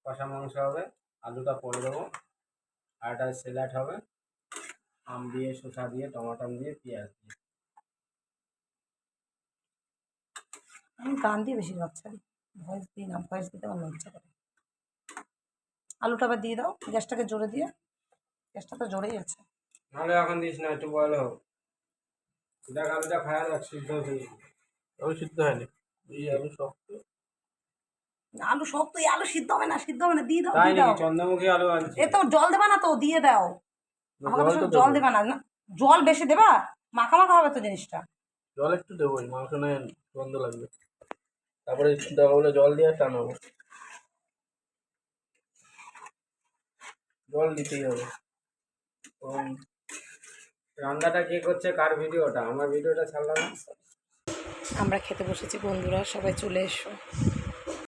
কষা মাংস হবে, আলুটা পরে দেবো, আর একটা স্যালাড হবে আম দিয়ে, শসা দিয়ে, টমাটম দিয়ে, পেঁয়াজ দিয়ে। আমি গান দিয়ে বেশিরভাগ ছাড়ি, ভয়েস দিই না, ভয়েস দিতে আমার ইচ্ছা করে। আলুটা আবার দিয়ে দাও, গ্যাসটাকে জোরে দিয়ে, গ্যাসটা তো জোরেই আছে। নাহলে এখন দিস না, একটু বয়েল হোক। দেখ আলুটা খাওয়া যাক, সিদ্ধ হয়ে আলু সিদ্ধ হয়নি, এই আলু শক্ত। আলু শক্ত, এই আলু সিদ্ধ হবে না, সিদ্ধ হবে না, দিয়ে দাও, তাই দিয়ে নাকি? দাও। চন্দ্রমুখী আলু আনছি। এ তো জল দেবা না তো, দিয়ে দাও। আমাকে তো জল তো শুধু জল দেবো, দেবা না, না জল বেশি দেবা, মাখা মাখা হবে তো জিনিসটা। জল একটু দেবোই, মাংস নয় গন্ধ লাগবে। তারপরে দরকার হলে জল দিয়ে টানাবো, জল দিতেই হবে। রান্নাটা কে করছে, কার ভিডিওটা? আমার ভিডিওটা ছাড়লাম না। আমরা খেতে বসেছি বন্ধুরা, সবাই চলে এসো।